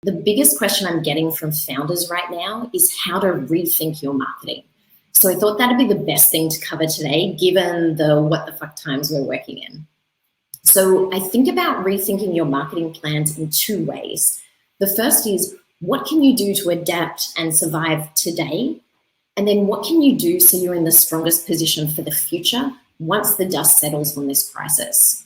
The biggest question I'm getting from founders right now is how to rethink your marketing. So I thought that'd be the best thing to cover today, given the what the fuck times we're working in. So I think about rethinking your marketing plans in two ways. The first is, what can you do to adapt and survive today? And then what can you do so you're in the strongest position for the future once the dust settles on this crisis?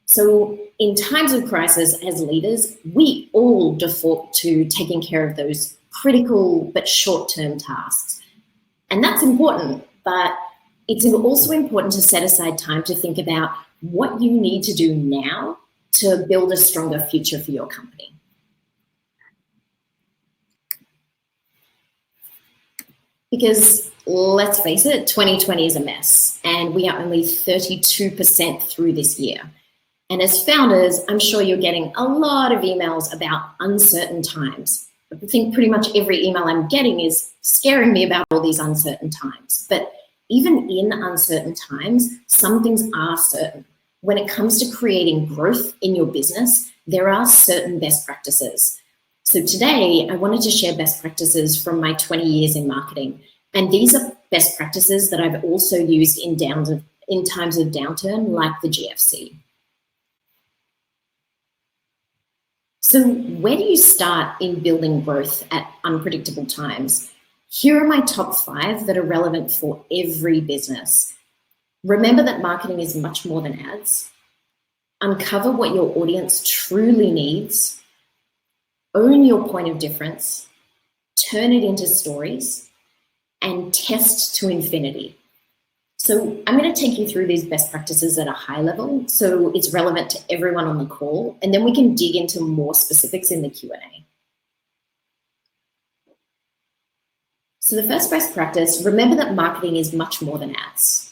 So in times of crisis, as leaders, we all default to taking care of those critical but short-term tasks. And that's important, but it's also important to set aside time to think about what you need to do now to build a stronger future for your company. Because let's face it, 2020 is a mess, and we are only 32% through this year. And as founders, I'm sure you're getting a lot of emails about uncertain times. I think pretty much every email I'm getting is scaring me about all these uncertain times. But even in uncertain times, some things are certain. When it comes to creating growth in your business, there are certain best practices. So today, I wanted to share best practices from my 20 years in marketing. And these are best practices that I've also used in times of downturn, like the GFC. So where do you start in building growth at unpredictable times? Here are my top 5 that are relevant for every business. Remember that marketing is much more than ads. Uncover what your audience truly needs. Own your point of difference. Turn it into stories. And test to infinity. So I'm going to take you through these best practices at a high level, so it's relevant to everyone on the call, and then we can dig into more specifics in the Q&A. So the first best practice, remember that marketing is much more than ads.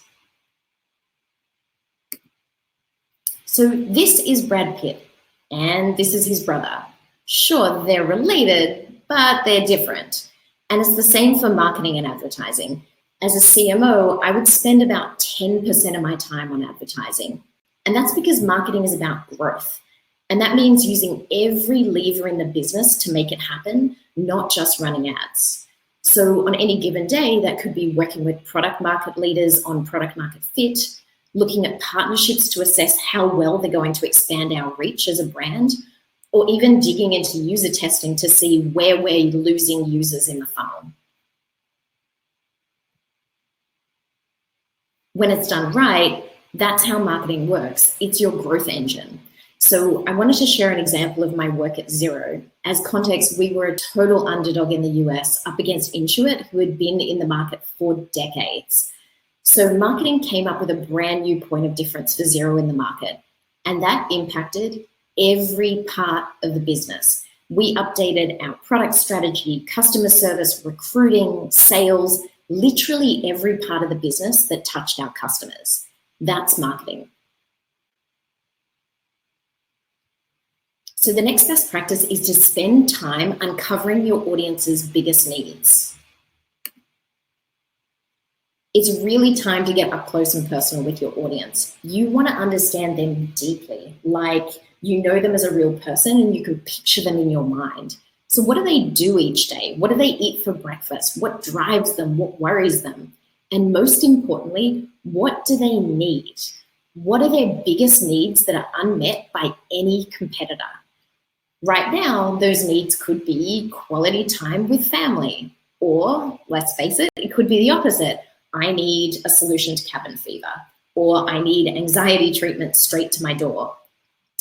So this is Brad Pitt, and this is his brother. Sure, they're related, but they're different. And it's the same for marketing and advertising. As a CMO, I would spend about 10% of my time on advertising. And that's because marketing is about growth. And that means using every lever in the business to make it happen, not just running ads. So on any given day, that could be working with product market leaders on product market fit, looking at partnerships to assess how well they're going to expand our reach as a brand, or even digging into user testing to see where we're losing users in the funnel. When it's done right, that's how marketing works. It's your growth engine. So I wanted to share an example of my work at Xero. As context, we were a total underdog in the US up against Intuit, who had been in the market for decades. So marketing came up with a brand new point of difference for Xero in the market, and that impacted every part of the business. We updated our product strategy, customer service, recruiting, sales, literally every part of the business that touched our customers. That's marketing. So the next best practice is to spend time uncovering your audience's biggest needs. It's really time to get up close and personal with your audience. You want to understand them deeply, like you know them as a real person and you can picture them in your mind. So what do they do each day? What do they eat for breakfast? What drives them? What worries them? And most importantly, what do they need? What are their biggest needs that are unmet by any competitor? Right now, those needs could be quality time with family, or let's face it, it could be the opposite. I need a solution to cabin fever, or I need anxiety treatment straight to my door.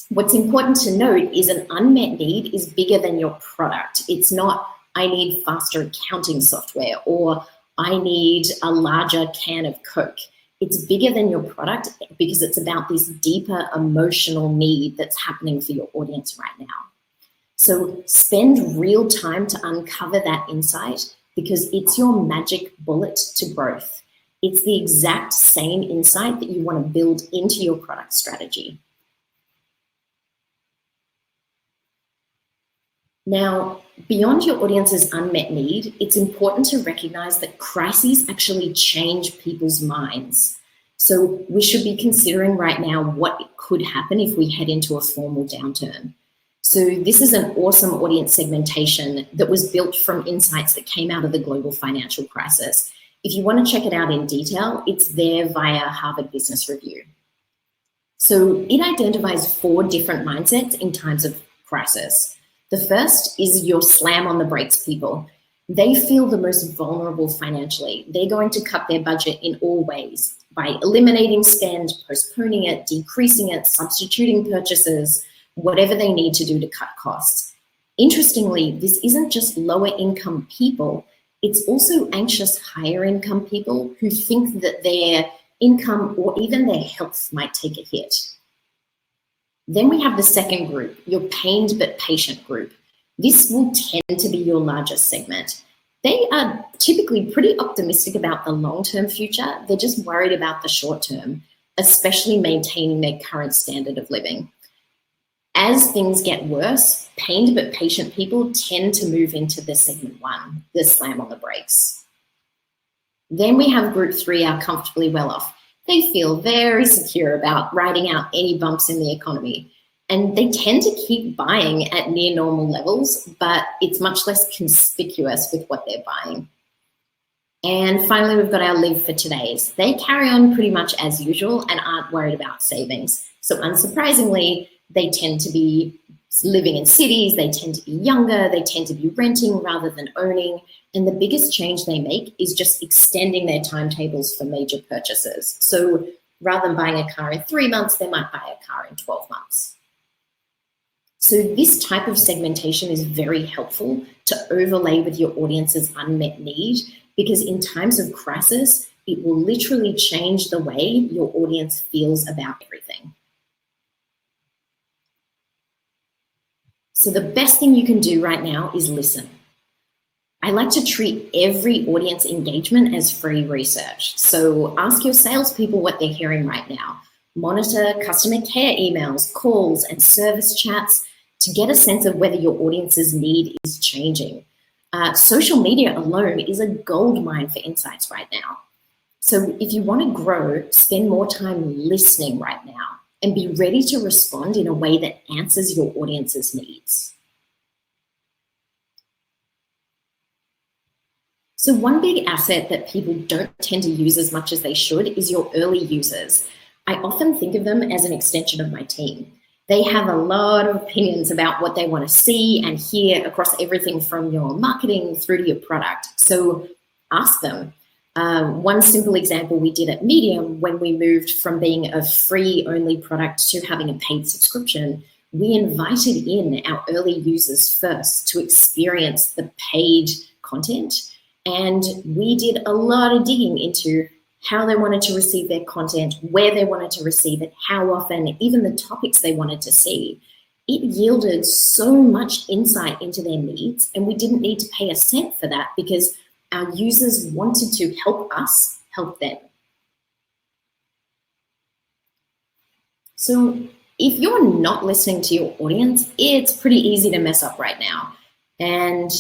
What's important to note is an unmet need is bigger than your product. It's not, I need faster accounting software, or I need a larger can of Coke. It's bigger than your product because it's about this deeper emotional need that's happening for your audience right now. So spend real time to uncover that insight because it's your magic bullet to growth. It's the exact same insight that you want to build into your product strategy. Now, beyond your audience's unmet need, it's important to recognize that crises actually change people's minds. So we should be considering right now what could happen if we head into a formal downturn. So this is an awesome audience segmentation that was built from insights that came out of the global financial crisis. If you want to check it out in detail, it's there via Harvard Business Review. So it identifies 4 different mindsets in times of crisis. The first is your slam on the brakes people. They feel the most vulnerable financially. They're going to cut their budget in all ways by eliminating spend, postponing it, decreasing it, substituting purchases, whatever they need to do to cut costs. Interestingly, this isn't just lower income people, it's also anxious higher income people who think that their income or even their health might take a hit. Then we have the second group, your pained but patient group. This will tend to be your largest segment. They are typically pretty optimistic about the long-term future. They're just worried about the short term, especially maintaining their current standard of living. As things get worse, pained but patient people tend to move into the segment 1, the slam on the brakes. Then we have group 3, our comfortably well off. They feel very secure about riding out any bumps in the economy. And they tend to keep buying at near normal levels, but it's much less conspicuous with what they're buying. And finally, we've got our live for todays. They carry on pretty much as usual and aren't worried about savings. So unsurprisingly, they tend to be living in cities, they tend to be younger, they tend to be renting rather than owning. And the biggest change they make is just extending their timetables for major purchases. So rather than buying a car in 3 months, they might buy a car in 12 months. So this type of segmentation is very helpful to overlay with your audience's unmet need, because in times of crisis, it will literally change the way your audience feels about everything. So the best thing you can do right now is listen. I like to treat every audience engagement as free research. So ask your salespeople what they're hearing right now. Monitor customer care emails, calls, and service chats to get a sense of whether your audience's need is changing. Social media alone is a goldmine for insights right now. So if you want to grow, spend more time listening right now and be ready to respond in a way that answers your audience's needs. So one big asset that people don't tend to use as much as they should is your early users. I often think of them as an extension of my team. They have a lot of opinions about what they want to see and hear across everything from your marketing through to your product. So ask them. One simple example we did at Medium when we moved from being a free-only product to having a paid subscription, we invited in our early users first to experience the paid content. And we did a lot of digging into how they wanted to receive their content, where they wanted to receive it, how often, even the topics they wanted to see. It yielded so much insight into their needs, and we didn't need to pay a cent for that because our users wanted to help us help them. So if you're not listening to your audience, it's pretty easy to mess up right now. And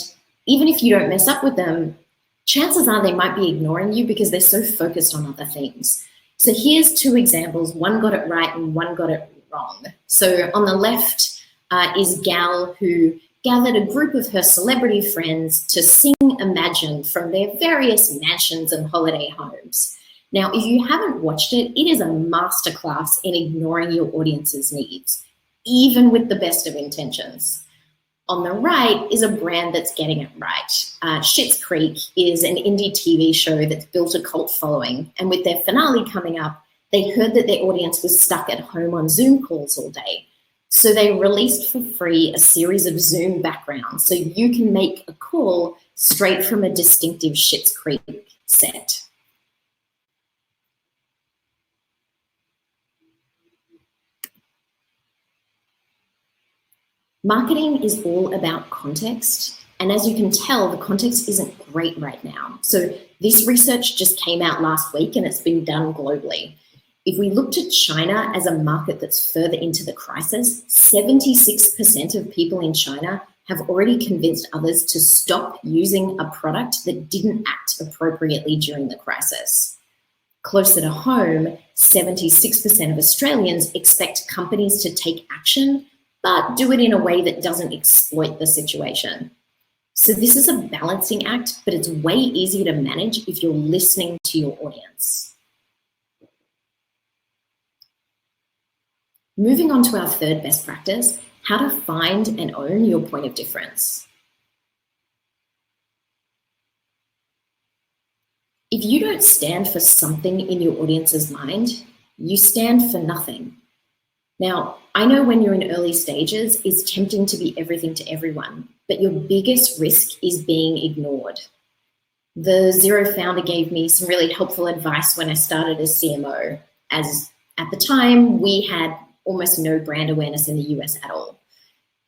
even if you don't mess up with them, chances are they might be ignoring you because they're so focused on other things. So here's 2 examples. One got it right and one got it wrong. So on the left is Gal, who gathered a group of her celebrity friends to sing Imagine from their various mansions and holiday homes. Now, if you haven't watched it, it is a masterclass in ignoring your audience's needs, even with the best of intentions. On the right is a brand that's getting it right. Schitt's Creek is an indie TV show that's built a cult following, and with their finale coming up, they heard that their audience was stuck at home on Zoom calls all day. So they released for free a series of Zoom backgrounds so you can make a call straight from a distinctive Schitt's Creek set. Marketing is all about context. And as you can tell, the context isn't great right now. So this research just came out last week and it's been done globally. If we look to China as a market that's further into the crisis, 76% of people in China have already convinced others to stop using a product that didn't act appropriately during the crisis. Closer to home, 76% of Australians expect companies to take action but do it in a way that doesn't exploit the situation. So this is a balancing act, but it's way easier to manage if you're listening to your audience. Moving on to our third best practice, how to find and own your point of difference. If you don't stand for something in your audience's mind, you stand for nothing. Now, I know when you're in early stages, it's tempting to be everything to everyone, but your biggest risk is being ignored. The Zero founder gave me some really helpful advice when I started as CMO, as at the time we had almost no brand awareness in the US at all.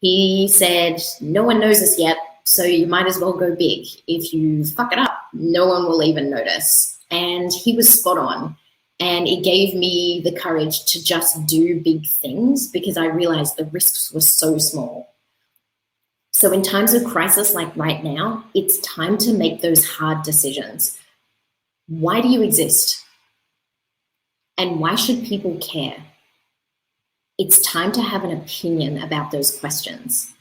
He said, no one knows us yet, so you might as well go big. If you fuck it up, no one will even notice. And he was spot on. And it gave me the courage to just do big things because I realized the risks were so small. So in times of crisis like right now, it's time to make those hard decisions. Why do you exist? And why should people care? It's time to have an opinion about those questions.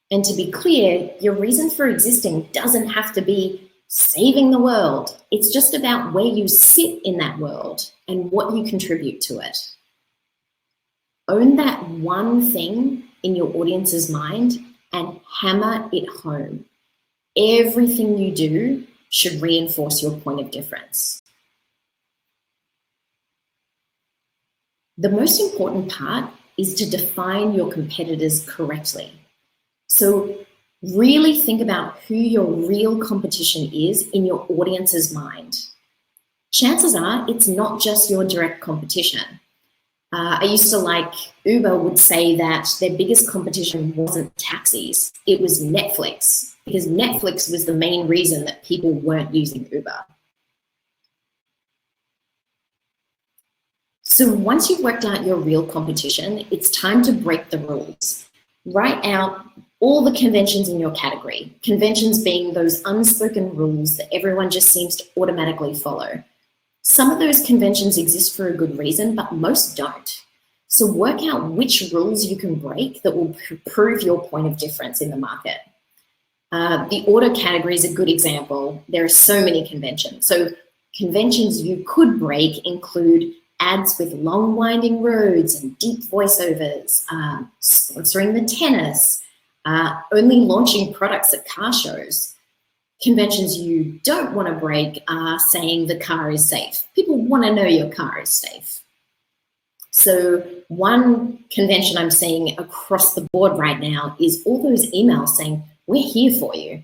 And to be clear, your reason for existing doesn't have to be saving the world. It's just about where you sit in that world and what you contribute to it. Own that one thing in your audience's mind and hammer it home. Everything you do should reinforce your point of difference. The most important part is to define your competitors correctly. So really think about who your real competition is in your audience's mind. Chances are it's not just your direct competition. I used to like Uber would say that their biggest competition wasn't taxis, it was Netflix, because Netflix was the main reason that people weren't using Uber. So once you've worked out your real competition, it's time to break the rules. Write out all the conventions in your category, conventions being those unspoken rules that everyone just seems to automatically follow. Some of those conventions exist for a good reason, but most don't. So work out which rules you can break that will prove your point of difference in the market. The auto category is a good example. There are so many conventions. So conventions you could break include ads with long winding roads and deep voiceovers, sponsoring the tennis, only launching products at car shows. Conventions you don't want to break are saying the car is safe. People want to know your car is safe. So one convention I'm seeing across the board right now is all those emails saying, we're here for you.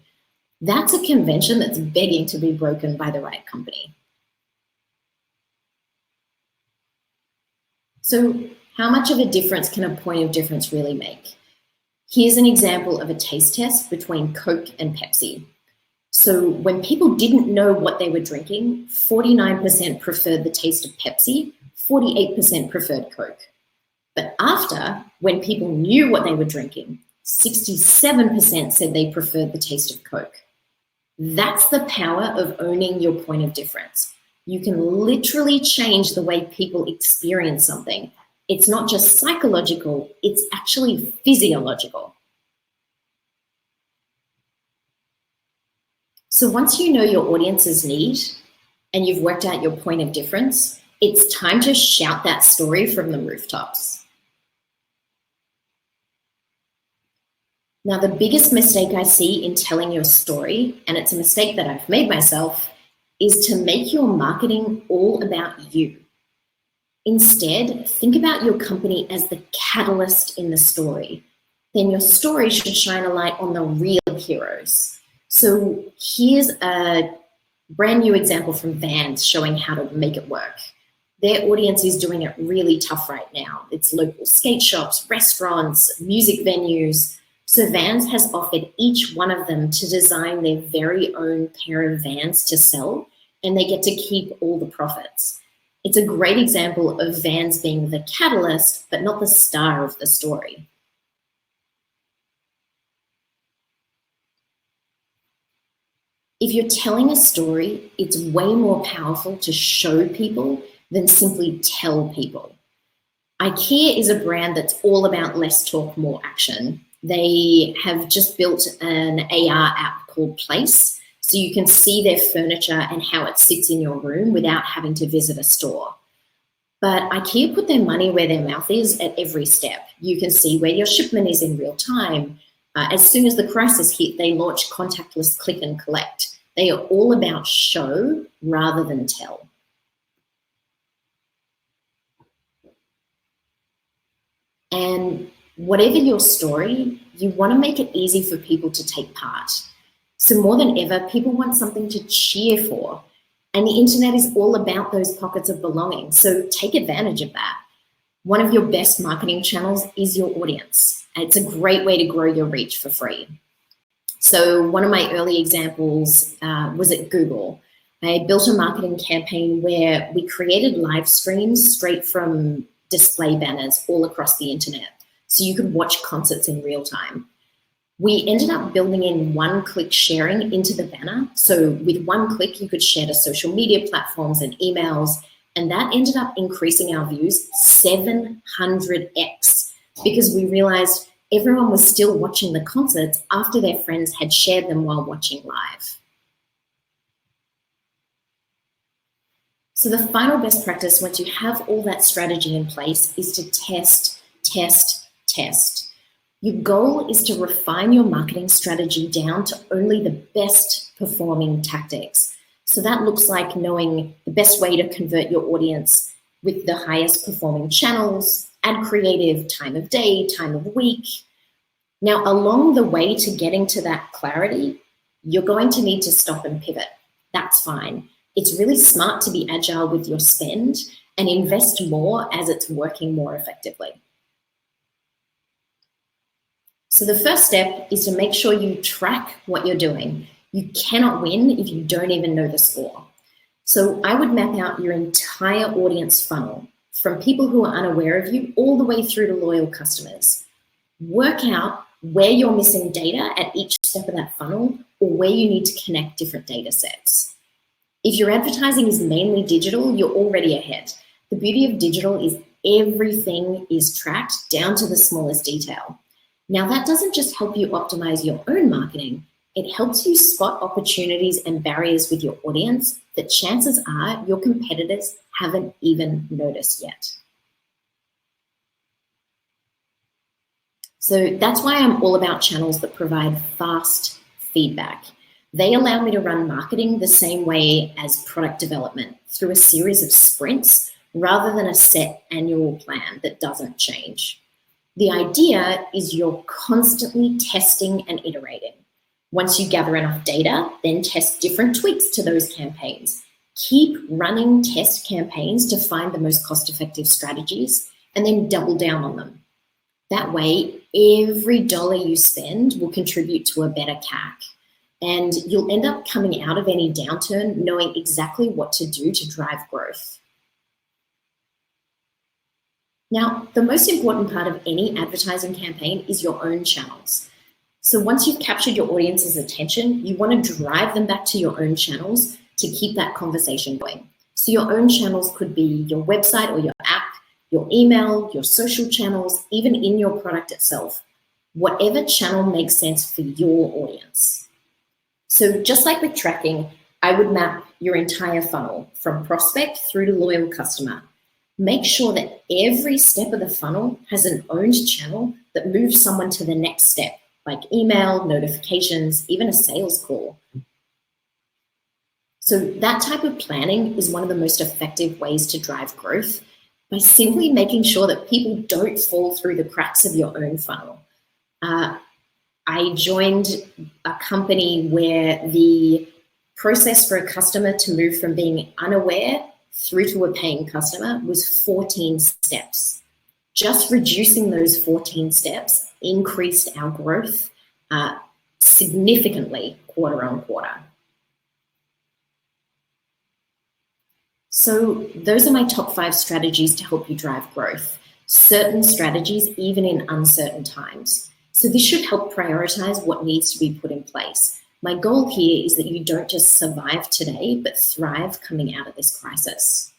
That's a convention that's begging to be broken by the right company. So how much of a difference can a point of difference really make? Here's an example of a taste test between Coke and Pepsi. So when people didn't know what they were drinking, 49% preferred the taste of Pepsi, 48% preferred Coke. But after, when people knew what they were drinking, 67% said they preferred the taste of Coke. That's the power of owning your point of difference. You can literally change the way people experience something. It's not just psychological, it's actually physiological. So once you know your audience's need and you've worked out your point of difference, it's time to shout that story from the rooftops. Now, the biggest mistake I see in telling your story, and it's a mistake that I've made myself, is to make your marketing all about you. Instead, think about your company as the catalyst in the story. Then your story should shine a light on the real heroes. So here's a brand new example from Vans showing how to make it work. Their audience is doing it really tough right now. It's local skate shops, restaurants, music venues. So Vans has offered each one of them to design their very own pair of Vans to sell, and they get to keep all the profits. It's a great example of Vans being the catalyst, but not the star of the story. If you're telling a story, it's way more powerful to show people than simply tell people. IKEA is a brand that's all about less talk, more action. They have just built an AR app called Place, so you can see their furniture and how it sits in your room without having to visit a store. But IKEA put their money where their mouth is at every step. You can see where your shipment is in real time. As soon as the crisis hit, they launched contactless click and collect. They are all about show rather than tell. And whatever your story, you want to make it easy for people to take part. So more than ever, people want something to cheer for. And the internet is all about those pockets of belonging. So take advantage of that. One of your best marketing channels is your audience. And it's a great way to grow your reach for free. So one of my early examples was at Google. I built a marketing campaign where we created live streams straight from display banners all across the internet, so you could watch concerts in real time. We ended up building in one-click sharing into the banner. So with one click, you could share to social media platforms and emails, and that ended up increasing our views 700x because we realized everyone was still watching the concerts after their friends had shared them while watching live. So the final best practice, once you have all that strategy in place, is to test, test, test. Your goal is to refine your marketing strategy down to only the best performing tactics. So that looks like knowing the best way to convert your audience with the highest performing channels, ad creative, time of day, time of week. Now, along the way to getting to that clarity, you're going to need to stop and pivot. That's fine. It's really smart to be agile with your spend and invest more as it's working more effectively. So the first step is to make sure you track what you're doing. You cannot win if you don't even know the score. So I would map out your entire audience funnel from people who are unaware of you all the way through to loyal customers. Work out where you're missing data at each step of that funnel or where you need to connect different data sets. If your advertising is mainly digital, you're already ahead. The beauty of digital is everything is tracked down to the smallest detail. Now, that doesn't just help you optimize your own marketing, it helps you spot opportunities and barriers with your audience that chances are your competitors haven't even noticed yet. So that's why I'm all about channels that provide fast feedback. They allow me to run marketing the same way as product development, through a series of sprints rather than a set annual plan that doesn't change. The idea is you're constantly testing and iterating. Once you gather enough data, then test different tweaks to those campaigns. Keep running test campaigns to find the most cost-effective strategies and then double down on them. That way, every dollar you spend will contribute to a better CAC. And you'll end up coming out of any downturn knowing exactly what to do to drive growth. Now, the most important part of any advertising campaign is your own channels. So once you've captured your audience's attention, you want to drive them back to your own channels to keep that conversation going. So your own channels could be your website or your app, your email, your social channels, even in your product itself. Whatever channel makes sense for your audience. So just like with tracking, I would map your entire funnel from prospect through to loyal customer. Make sure that every step of the funnel has an owned channel that moves someone to the next step, like email, notifications, even a sales call. So that type of planning is one of the most effective ways to drive growth by simply making sure that people don't fall through the cracks of your own funnel. I joined a company where the process for a customer to move from being unaware through to a paying customer was 14 steps. Just reducing those 14 steps increased our growth significantly quarter on quarter. So those are my top 5 strategies to help you drive growth. Certain strategies even in uncertain times. So this should help prioritize what needs to be put in place. My goal here is that you don't just survive today, but thrive coming out of this crisis.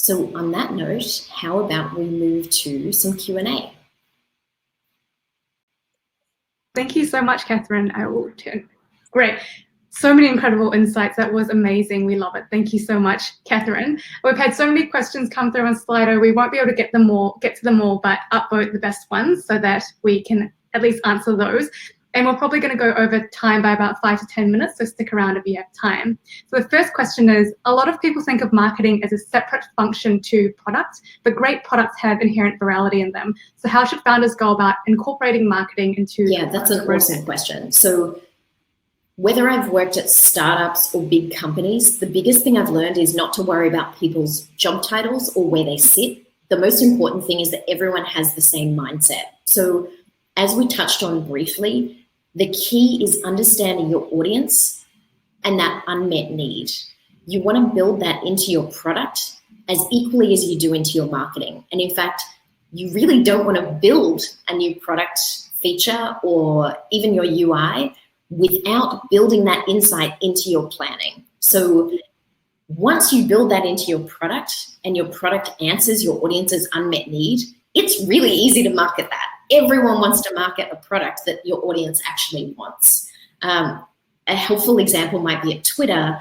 So on that note, how about we move to some Q&A? Thank you so much, Kathryn. Great. So many incredible insights. That was amazing. We love it. Thank you so much, Kathryn. We've had so many questions come through on Slido. We won't be able to get to them all, but upvote the best ones so that we can at least answer those. And we're probably going to go over time by about 5 to 10 minutes, so stick around if you have time. So the first question is, a lot of people think of marketing as a separate function to product, but great products have inherent virality in them. So how should founders go about incorporating marketing into that's an awesome question. So whether I've worked at startups or big companies, the biggest thing I've learned is not to worry about people's job titles or where they sit. The most important thing is that everyone has the same mindset. So as we touched on briefly, the key is understanding your audience and that unmet need. You want to build that into your product as equally as you do into your marketing. And in fact, you really don't want to build a new product feature or even your UI without building that insight into your planning. So once you build that into your product and your product answers your audience's unmet need, it's really easy to market that. Everyone wants to market a product that your audience actually wants. A helpful example might be at Twitter.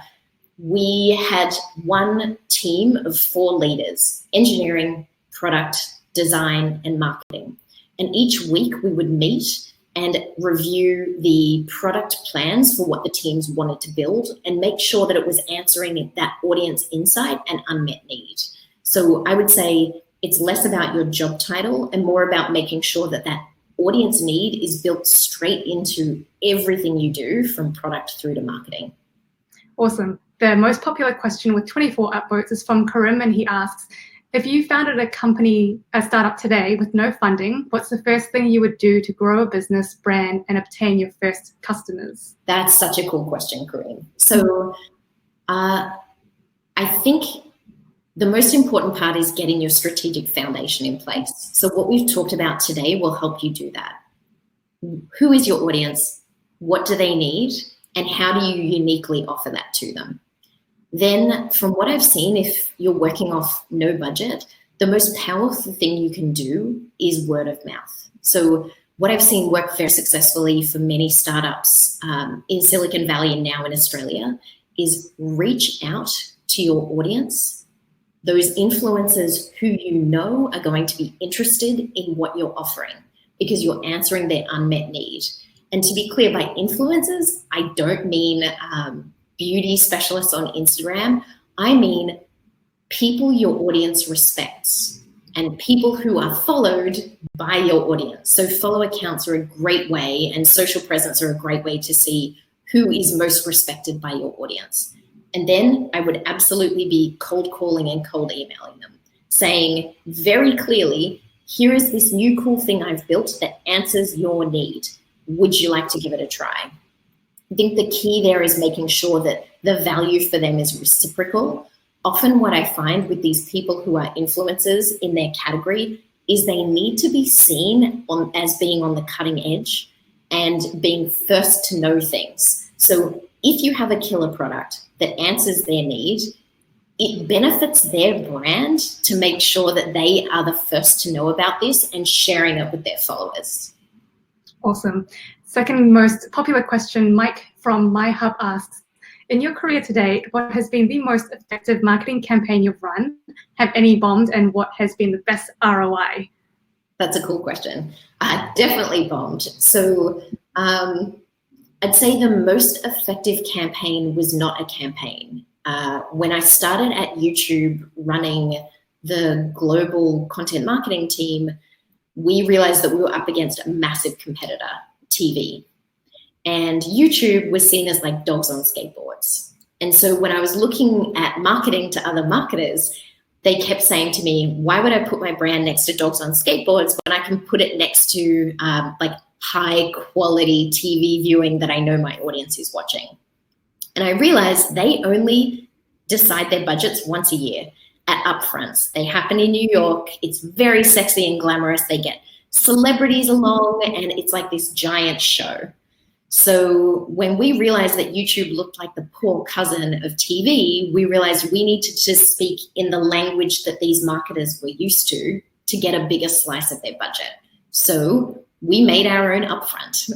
We had one team of 4 leaders: engineering, product, design, and marketing. And each week we would meet and review the product plans for what the teams wanted to build and make sure that it was answering that audience insight and unmet need. So I would say it's less about your job title and more about making sure that that audience need is built straight into everything you do, from product through to marketing. Awesome. The most popular question with 24 upvotes is from Karim, and he asks, if you founded a startup today with no funding, what's the first thing you would do to grow a business brand and obtain your first customers? That's such a cool question, Karim. So I think the most important part is getting your strategic foundation in place. So what we've talked about today will help you do that. Who is your audience? What do they need? And how do you uniquely offer that to them? Then from what I've seen, if you're working off no budget, the most powerful thing you can do is word of mouth. So what I've seen work very successfully for many startups in Silicon Valley and now in Australia is reach out to your audience, those influencers who you know are going to be interested in what you're offering because you're answering their unmet need. And to be clear, by influencers, I don't mean beauty specialists on Instagram. I mean people your audience respects and people who are followed by your audience. So follow accounts are a great way, and social presence are a great way to see who is most respected by your audience. And then I would absolutely be cold calling and cold emailing them, saying very clearly, here is this new cool thing I've built that answers your need. Would you like to give it a try? I think the key there is making sure that the value for them is reciprocal. Often what I find with these people who are influencers in their category is they need to be seen as being on the cutting edge and being first to know things. So if you have a killer product that answers their need, it benefits their brand to make sure that they are the first to know about this and sharing it with their followers. Awesome. Second most popular question, Mike from MyHub asks, in your career to date, what has been the most effective marketing campaign you've run? Have any bombed, and what has been the best ROI? That's a cool question. Definitely bombed. So I'd say the most effective campaign was not a campaign. When I started at YouTube running the global content marketing team, we realized that we were up against a massive competitor, TV. And YouTube was seen as like dogs on skateboards. And so when I was looking at marketing to other marketers, they kept saying to me, why would I put my brand next to dogs on skateboards when I can put it next to like high quality TV viewing that I know my audience is watching? And I realized they only decide their budgets once a year at upfronts. They happen in New York. It's very sexy and glamorous. They get celebrities along and it's like this giant show. So when we realized that YouTube looked like the poor cousin of TV, we realized we need to just speak in the language that these marketers were used to get a bigger slice of their budget. So we made our own upfront,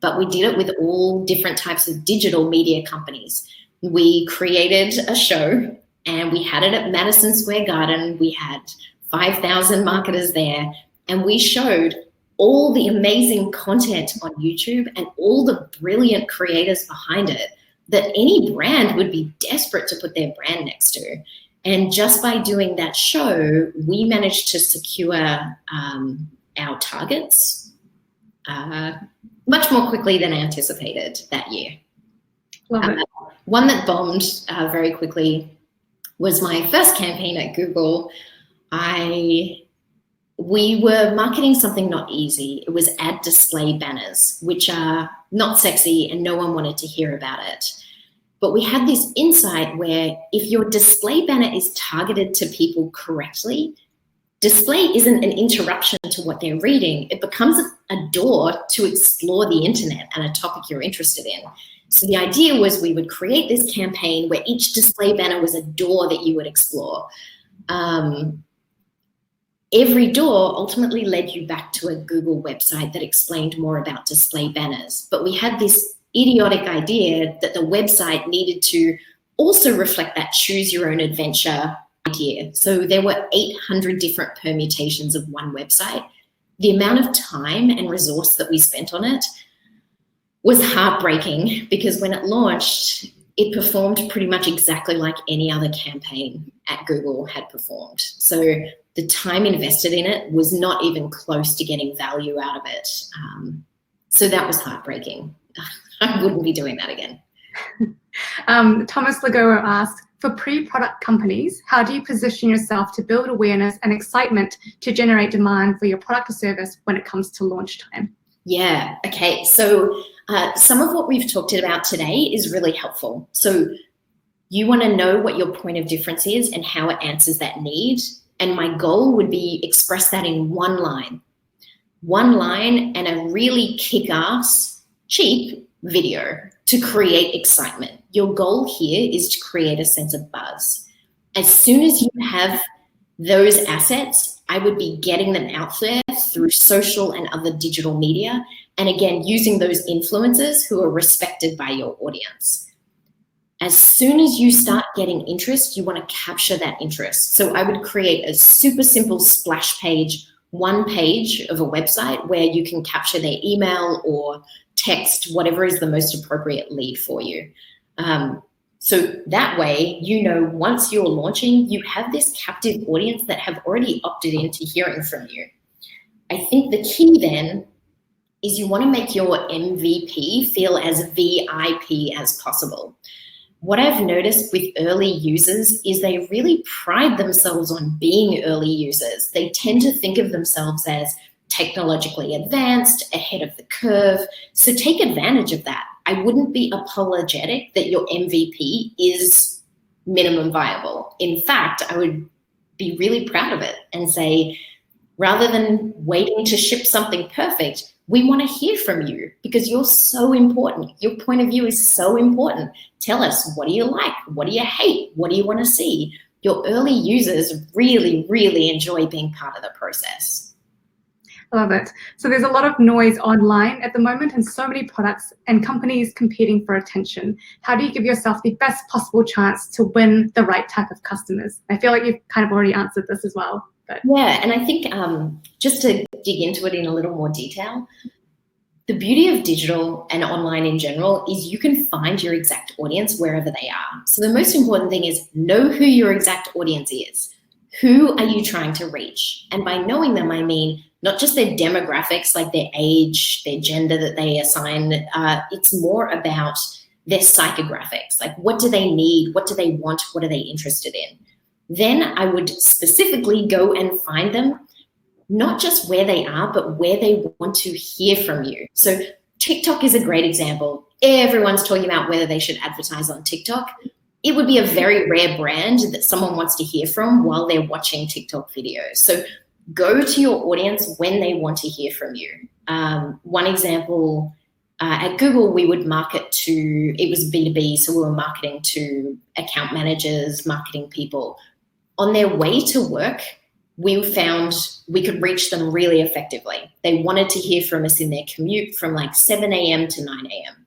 but we did it with all different types of digital media companies. We created a show and we had it at Madison Square Garden. We had 5,000 marketers there, and we showed all the amazing content on YouTube and all the brilliant creators behind it that any brand would be desperate to put their brand next to. And just by doing that show, we managed to secure our targets much more quickly than anticipated that year. Love it. One that bombed very quickly was my first campaign at Google. We were marketing something not easy. It was ad display banners, which are not sexy and no one wanted to hear about it. But we had this insight where if your display banner is targeted to people correctly, display isn't an interruption to what they're reading. It becomes a door to explore the internet and a topic you're interested in. So the idea was we would create this campaign where each display banner was a door that you would explore. Every door ultimately led you back to a Google website that explained more about display banners. But we had this idiotic idea that the website needed to also reflect that choose your own adventure idea. So there were 800 different permutations of one website. The amount of time and resource that we spent on it was heartbreaking, because when it launched, it performed pretty much exactly like any other campaign at Google had performed. So the time invested in it was not even close to getting value out of it. So that was heartbreaking. I wouldn't be doing that again. Thomas Lagoa asked, for pre-product companies, how do you position yourself to build awareness and excitement to generate demand for your product or service when it comes to launch time? Yeah, okay. So some of what we've talked about today is really helpful. So you want to know what your point of difference is and how it answers that need. And my goal would be express that in one line and a really kick-ass, cheap video to create excitement. Your goal here is to create a sense of buzz. As soon as you have those assets, I would be getting them out there through social and other digital media. And again, using those influencers who are respected by your audience. As soon as you start getting interest, you want to capture that interest. So I would create a super simple splash page, one page of a website where you can capture their email or text, whatever is the most appropriate lead for you. So that way, you know, once you're launching, you have this captive audience that have already opted into hearing from you. I think the key then is you want to make your MVP feel as VIP as possible. What I've noticed with early users is they really pride themselves on being early users. They tend to think of themselves as technologically advanced, ahead of the curve. So take advantage of that. I wouldn't be apologetic that your MVP is minimum viable. In fact, I would be really proud of it and say, rather than waiting to ship something perfect, we want to hear from you because you're so important. Your point of view is so important. Tell us, what do you like? What do you hate? What do you want to see? Your early users really, really enjoy being part of the process. I love it. So there's a lot of noise online at the moment and so many products and companies competing for attention. How do you give yourself the best possible chance to win the right type of customers? I feel like you've kind of already answered this as well. But yeah, and I think just to dig into it in a little more detail, the beauty of digital and online in general is you can find your exact audience wherever they are. So the most important thing is know who your exact audience is. Who are you trying to reach? And by knowing them, I mean not just their demographics, like their age, their gender that they assign. It's more about their psychographics, like what do they need? What do they want? What are they interested in? Then I would specifically go and find them, not just where they are, but where they want to hear from you. So TikTok is a great example. Everyone's talking about whether they should advertise on TikTok. It would be a very rare brand that someone wants to hear from while they're watching TikTok videos. So go to your audience when they want to hear from you. One example At Google, we would market to, it was B2B, so we were marketing to account managers, marketing people. On their way to work, we found we could reach them really effectively. They wanted to hear from us in their commute from like 7 a.m. to 9 a.m.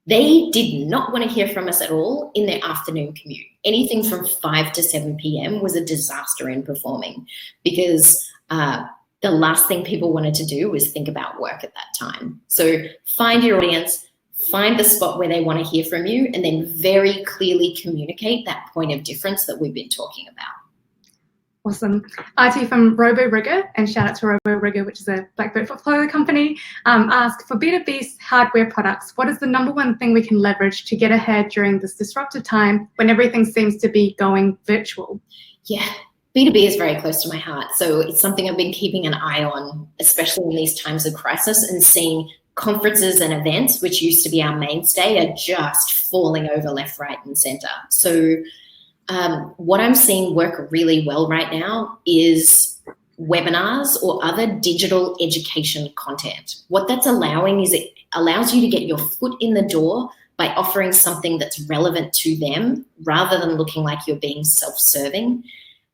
They did not want to hear from us at all in their afternoon commute. Anything from 5 to 7 p.m. was a disaster in performing, because the last thing people wanted to do was think about work at that time. So find your audience, find the spot where they want to hear from you, and then very clearly communicate that point of difference that we've been talking about. Awesome. Apte from RoboRigger, and shout out to RoboRigger, which is a Blackbird portfolio company, asked, for B2B hardware products, what is the number one thing we can leverage to get ahead during this disruptive time when everything seems to be going virtual? Yeah, B2B is very close to my heart. So it's something I've been keeping an eye on, especially in these times of crisis, and seeing conferences and events, which used to be our mainstay, are just falling over left, right, and center. So what I'm seeing work really well right now is webinars or other digital education content. What that's allowing is it allows you to get your foot in the door by offering something that's relevant to them rather than looking like you're being self-serving.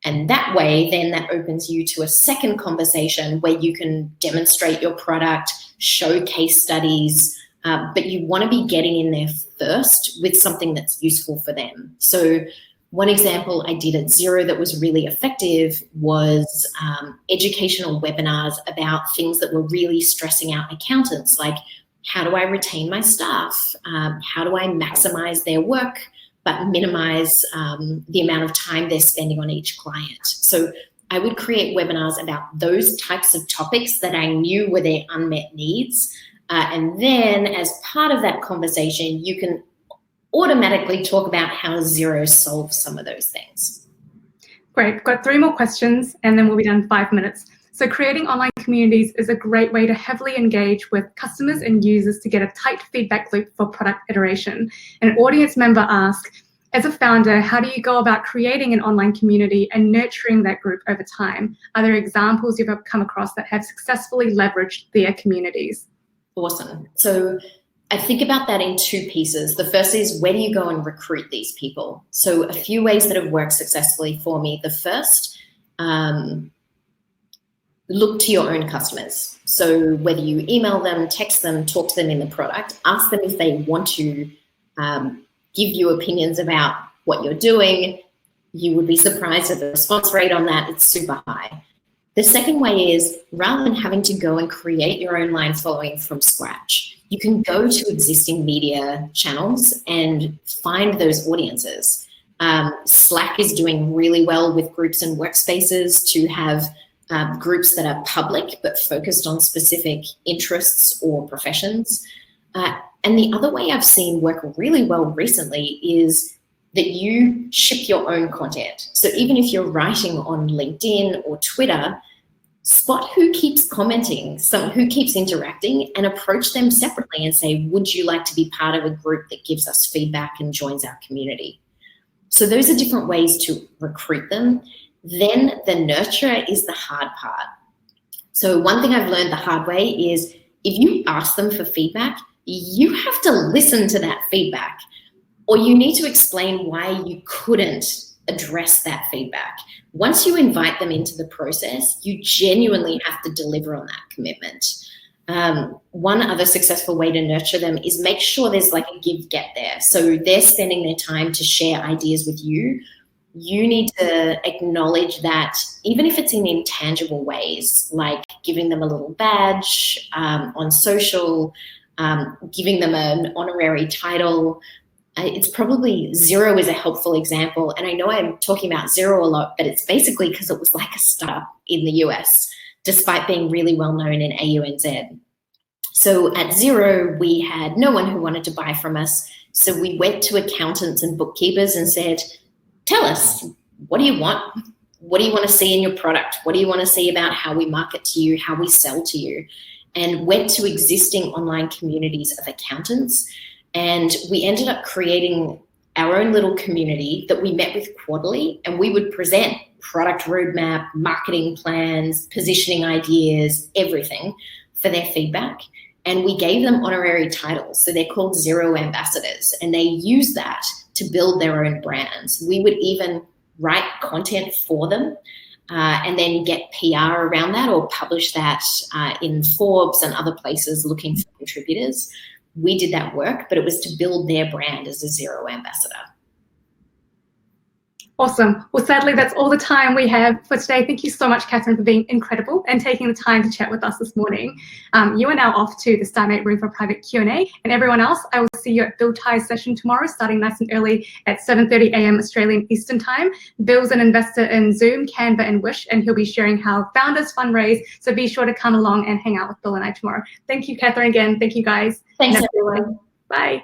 And that way, then that opens you to a second conversation where you can demonstrate your product, show case studies, but you want to be getting in there first with something that's useful for them. So one example I did at Xero that was really effective was educational webinars about things that were really stressing out accountants, like how do I retain my staff? How do I maximize their work but minimize the amount of time they're spending on each client? So I would create webinars about those types of topics that I knew were their unmet needs. And then as part of that conversation, you can automatically talk about how Xero solves some of those things. Great, got 3 more questions and then we'll be done in 5 minutes. So creating online communities is a great way to heavily engage with customers and users to get a tight feedback loop for product iteration. An audience member asked, as a founder, how do you go about creating an online community and nurturing that group over time? Are there examples you've come across that have successfully leveraged their communities? Awesome. So I think about that in 2 pieces. The first is, where do you go and recruit these people? So a few ways that have worked successfully for me. The first, look to your own customers. So whether you email them, text them, talk to them in the product, ask them if they want to give you opinions about what you're doing. You would be surprised at the response rate on that. It's super high. The second way is, rather than having to go and create your own line following from scratch, you can go to existing media channels and find those audiences. Slack is doing really well with groups and workspaces to have groups that are public but focused on specific interests or professions. And the other way I've seen work really well recently is that you ship your own content. So even if you're writing on LinkedIn or Twitter, spot who keeps commenting, who keeps interacting, and approach them separately and say, would you like to be part of a group that gives us feedback and joins our community? So those are different ways to recruit them. Then the nurture is the hard part. So one thing I've learned the hard way is, if you ask them for feedback, you have to listen to that feedback, or you need to explain why you couldn't address that feedback. Once you invite them into the process, you genuinely have to deliver on that commitment. One other successful way to nurture them is make sure there's like a give-get there. So they're spending their time to share ideas with you. You need to acknowledge that, even if it's in intangible ways, like giving them a little badge on social, giving them an honorary title. It's probably Xero is a helpful example. And I know I'm talking about Xero a lot, but it's basically because it was like a startup in the US, despite being really well known in AUNZ. So at Xero, we had no one who wanted to buy from us. So we went to accountants and bookkeepers and said, tell us, what do you want? What do you want to see in your product? What do you want to see about how we market to you, how we sell to you? And went to existing online communities of accountants. And we ended up creating our own little community that we met with quarterly, and we would present product roadmap, marketing plans, positioning ideas, everything for their feedback. And we gave them honorary titles. So they're called Zero Ambassadors, and they use that to build their own brands. We would even write content for them and then get PR around that, or publish that in Forbes and other places looking for contributors. We did that work, but it was to build their brand as a Zero Ambassador. Awesome. Well, sadly, that's all the time we have for today. Thank you so much, Kathryn, for being incredible and taking the time to chat with us this morning. You are now off to the Starmate room for private Q&A. And everyone else, I will see you at Bill Ty's session tomorrow, starting nice and early at 7:30 a.m. Australian Eastern Time. Bill's an investor in Zoom, Canva, and Wish, and he'll be sharing how founders fundraise. So be sure to come along and hang out with Bill and I tomorrow. Thank you, Kathryn, again. Thank you, guys. Thanks, everyone. Bye.